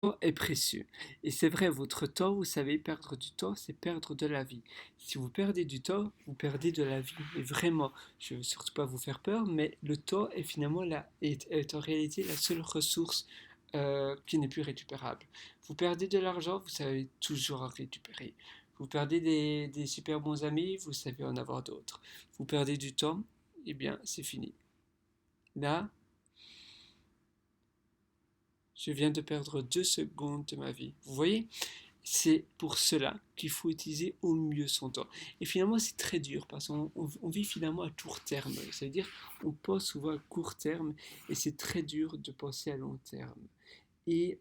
temps est précieux. Et c'est vrai, votre temps, vous savez, perdre du temps, c'est perdre de la vie. Si vous perdez du temps, vous perdez de la vie. Et vraiment, je ne veux surtout pas vous faire peur, mais le temps est finalement est en réalité la seule ressource qui n'est plus récupérable. Vous perdez de l'argent, vous savez toujours en récupérer. Vous perdez des super bons amis, vous savez en avoir d'autres. Vous perdez du temps, eh bien, c'est fini. Là, je viens de perdre 2 secondes de ma vie. Vous voyez? C'est pour cela qu'il faut utiliser au mieux son temps. Et finalement, c'est très dur parce qu'on vit finalement à court terme. C'est-à-dire, on pense souvent à court terme et c'est très dur de penser à long terme. Et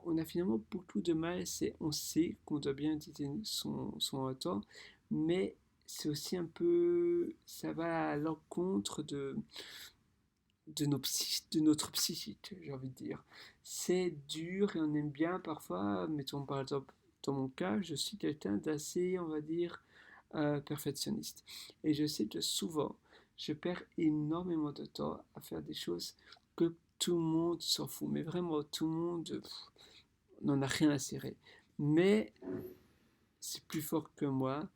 on a finalement beaucoup de mal. On sait qu'on doit bien utiliser son temps, mais c'est aussi un peu, ça va à l'encontre de notre psychique, j'ai envie de dire. C'est dur et on aime bien parfois, mettons par exemple dans mon cas, je suis quelqu'un d'assez, on va dire, perfectionniste. Et je sais que souvent, je perds énormément de temps à faire des choses que tout le monde s'en fout. Mais vraiment, tout le monde n'en a rien à cirer. Mais c'est plus fort que moi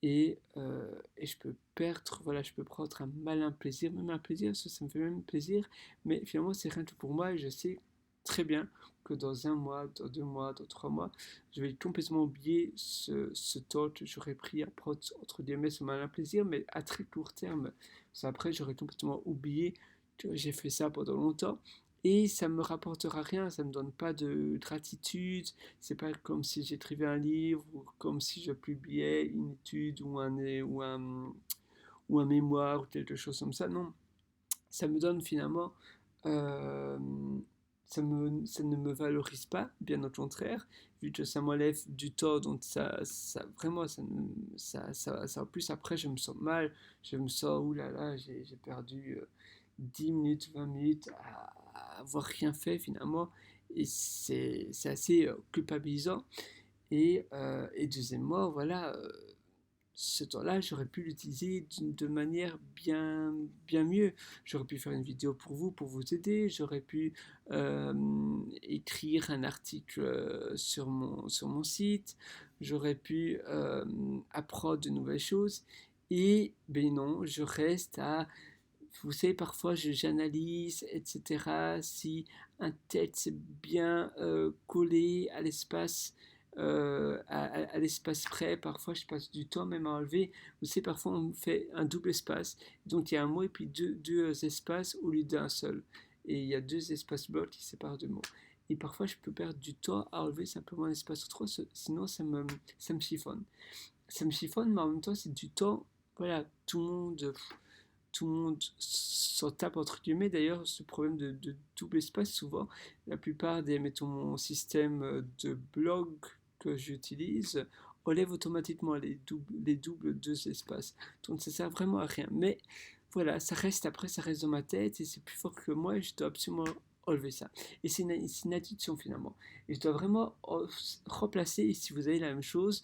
et je peux perdre, voilà, je peux prendre un malin plaisir, même un plaisir, ça me fait même plaisir, mais finalement c'est rien que pour moi et je sais très bien que dans un mois, dans 2 mois, dans 3 mois, je vais complètement oublier ce temps que j'aurais pris à prendre entre guillemets ce malin plaisir, mais à très court terme. Parce qu'après j'aurais complètement oublié que j'ai fait ça pendant longtemps. Et ça me rapportera rien, ça me donne pas de gratitude, c'est pas comme si j'écrivais un livre ou comme si je publiais une étude ou un mémoire ou quelque chose comme ça. Non, ça me donne finalement, euh, ça ne me valorise pas, bien au contraire, vu que ça m'enlève du temps, donc ça vraiment, en plus après je me sens mal, je me sens, oulala, j'ai perdu 10 minutes, 20 minutes à avoir rien fait finalement, et c'est assez culpabilisant. Et deuxièmement, voilà, ce temps-là, j'aurais pu l'utiliser de manière bien mieux. J'aurais pu faire une vidéo pour vous aider. J'aurais pu écrire un article sur mon site. J'aurais pu apprendre de nouvelles choses. Et ben non, je reste à... Vous savez, parfois j'analyse, etc. Si un texte c'est bien collé à l'espace à l'espace près. Parfois, je passe du temps même à enlever. Vous savez, parfois, on fait un double espace. Donc, il y a un mot et puis deux espaces au lieu d'un seul. Et il y a deux espaces blocs qui séparent deux mots. Et parfois, je peux perdre du temps à enlever simplement un espace ou trois, sinon ça me chiffonne. Ça me chiffonne, mais en même temps, c'est du temps. Voilà, tout le monde s'en tape entre guillemets. D'ailleurs, ce problème de double espace, souvent, la plupart des, mettons, mon système de blog que j'utilise enlève automatiquement les doubles deux espaces. Donc ça sert vraiment à rien. Mais voilà, ça reste après, ça reste dans ma tête et c'est plus fort que moi et je dois absolument enlever ça. Et c'est une addiction finalement. Et je dois vraiment remplacer, et si vous avez la même chose,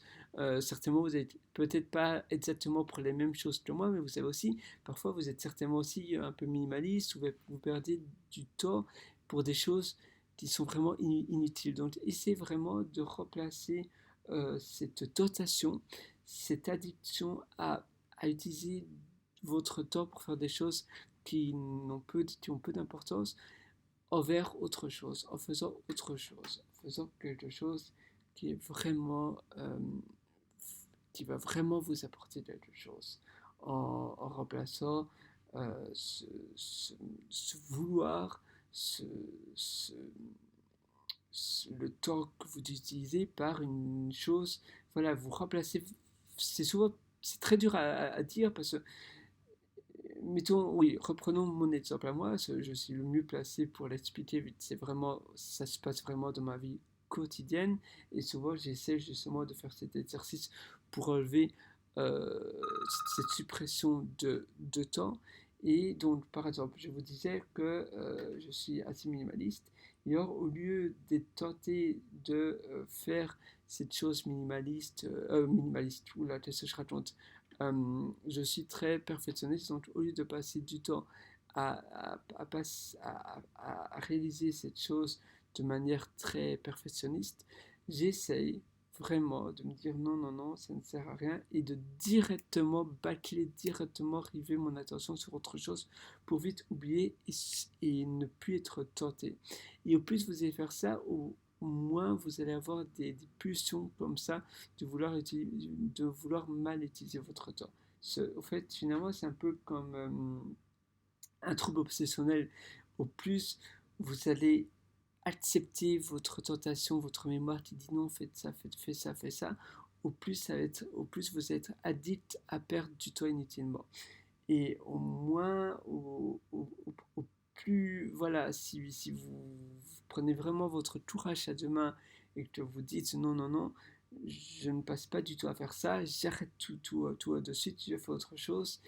certainement vous n'êtes peut-être pas exactement pour les mêmes choses que moi, mais vous savez aussi, parfois vous êtes certainement aussi un peu minimaliste ou vous perdez du temps pour des choses qui sont vraiment inutiles. Donc essayez vraiment de remplacer cette tentation, cette addiction à utiliser votre temps pour faire des choses qui ont peu d'importance envers autre chose, en faisant autre chose, en faisant quelque chose qui est vraiment, qui va vraiment vous apporter quelque chose, en remplaçant ce, ce, ce vouloir, ce, ce, le temps que vous utilisez par une chose, voilà, vous remplacez, c'est souvent, c'est très dur à dire parce que mettons, oui, reprenons mon exemple à moi, je suis le mieux placé pour l'expliquer, vu que c'est vraiment, ça se passe vraiment dans ma vie quotidienne, et souvent j'essaie justement de faire cet exercice pour enlever euh, cette suppression de temps. Et donc, par exemple, je vous disais que je suis assez minimaliste, et or, au lieu de tenter de faire cette chose minimaliste, oula, qu'est-ce que je raconte? Je suis très perfectionniste, donc au lieu de passer du temps à réaliser cette chose de manière très perfectionniste, j'essaye vraiment de me dire non, non, non, ça ne sert à rien et de directement bâcler, directement river mon attention sur autre chose pour vite oublier et ne plus être tenté. Et au plus vous allez faire ça, au moins vous allez avoir des pulsions comme ça de vouloir mal utiliser votre temps. Au fait, finalement, c'est un peu comme un trouble obsessionnel. Au plus vous allez accepter votre tentation, votre mémoire qui dit non, faites ça, faites ça, faites ça, au plus vous êtes addict à perdre du temps inutilement. Et au moins, au plus, voilà, si vous prenez vraiment votre courage à deux mains et que vous dites non, non, non, je ne passe pas du tout à faire ça, j'arrête tout de suite, je fais autre chose,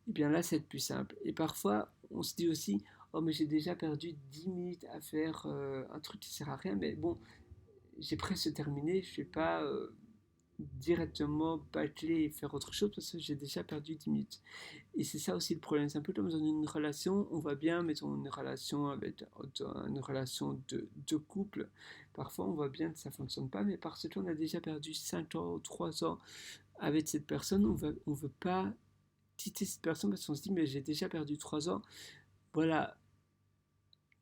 et bien là, c'est plus simple. Et parfois, on se dit aussi, oh, mais j'ai déjà perdu 10 minutes à faire un truc qui sert à rien, mais bon, j'ai presque terminé, je ne vais pas directement bâcler et faire autre chose parce que j'ai déjà perdu 10 minutes. Et c'est ça aussi le problème. C'est un peu comme dans une relation, on va bien, mettons une relation avec une relation de couple. Parfois, on voit bien que ça ne fonctionne pas, mais parce qu'on a déjà perdu 5 ans ou 3 ans avec cette personne, on veut pas quitter cette personne parce qu'on se dit, mais j'ai déjà perdu 3 ans. Voilà,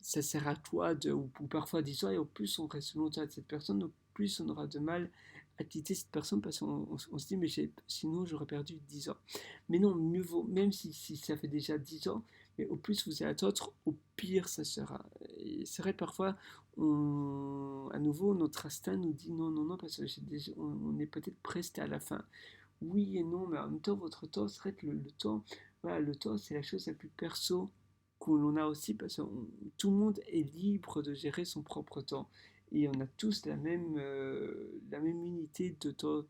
ça sert à toi ou parfois 10 ans, et au plus on reste longtemps avec cette personne, au plus on aura de mal à quitter cette personne parce qu'on se dit, mais sinon j'aurais perdu 10 ans. Mais non, mieux vaut, même si ça fait déjà 10 ans, mais au plus vous allez attendre, au pire ça sera. Et c'est vrai que parfois, à nouveau, notre instinct nous dit non, non, non, parce que on est peut-être presque à la fin. Oui et non, mais en même temps, votre temps serait que le temps, voilà, le temps c'est la chose la plus perso que l'on a aussi parce que tout le monde est libre de gérer son propre temps et on a tous la même unité de temps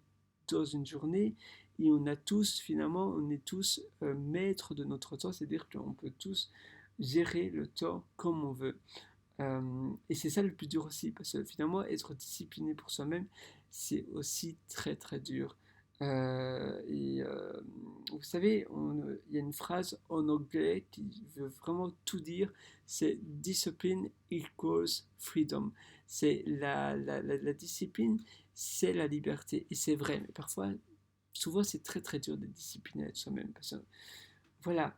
dans une journée et on a tous finalement on est tous maîtres de notre temps, c'est-à-dire qu'on peut tous gérer le temps comme on veut. Et c'est ça le plus dur aussi, parce que finalement, être discipliné pour soi-même, c'est aussi très très dur. Vous savez, il y a une phrase en anglais qui veut vraiment tout dire, c'est discipline equals freedom. C'est la discipline, c'est la liberté. Et c'est vrai, mais parfois, souvent c'est très très dur d'être discipliné avec soi-même. Parce que, voilà,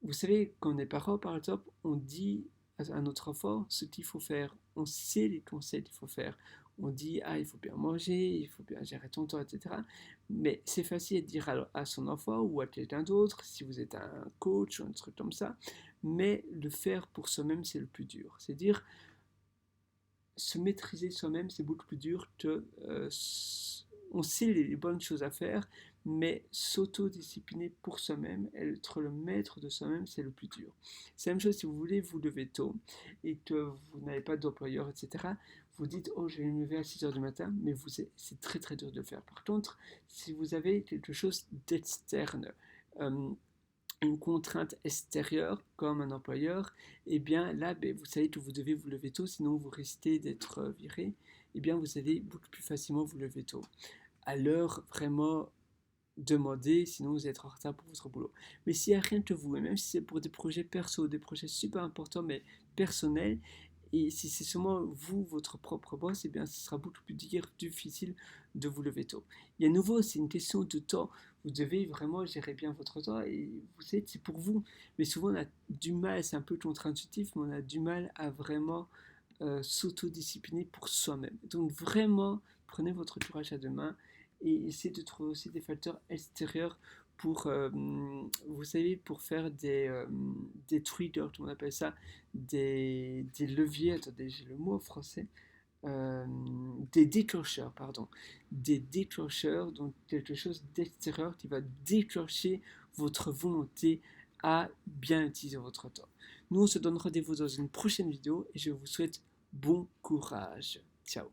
vous savez, quand on est parent, par exemple, on dit à notre enfant ce qu'il faut faire. On sait les conseils qu'il faut faire. On dit, ah, il faut bien manger, il faut bien gérer ton temps, etc. Mais c'est facile de dire à son enfant ou à quelqu'un d'autre, si vous êtes un coach ou un truc comme ça. Mais le faire pour soi-même, c'est le plus dur. C'est dire, se maîtriser soi-même, c'est beaucoup plus dur que on sait les bonnes choses à faire, mais s'auto-discipliner pour soi-même, être le maître de soi-même, c'est le plus dur. C'est la même chose si vous voulez vous lever tôt et que vous n'avez pas d'employeur, etc. Vous dites, oh, je vais me lever à 6 heures du matin, mais c'est très très dur de le faire. Par contre, si vous avez quelque chose d'externe, euh, une contrainte extérieure comme un employeur, et bien là, vous savez que vous devez vous lever tôt, sinon vous risquez d'être viré, et bien vous allez beaucoup plus facilement vous lever tôt. À l'heure vraiment demandée, sinon vous êtes en retard pour votre boulot. Mais s'il n'y a rien que vous, et même si c'est pour des projets perso, des projets super importants mais personnels, et si c'est seulement vous, votre propre boss, eh bien ce sera beaucoup plus difficile de vous lever tôt. Et à nouveau, c'est une question de temps. Vous devez vraiment gérer bien votre temps et vous savez, c'est pour vous. Mais souvent, on a du mal, c'est un peu contre-intuitif, mais on a du mal à vraiment s'autodiscipliner pour soi-même. Donc vraiment, prenez votre courage à deux mains et essayez de trouver aussi des facteurs extérieurs pour, vous savez, pour faire des triggers, on appelle ça, des leviers, attendez, j'ai le mot en français, des déclencheurs, pardon, des déclencheurs, donc quelque chose d'extérieur qui va déclencher votre volonté à bien utiliser votre temps. Nous, on se donne rendez-vous dans une prochaine vidéo et je vous souhaite bon courage. Ciao.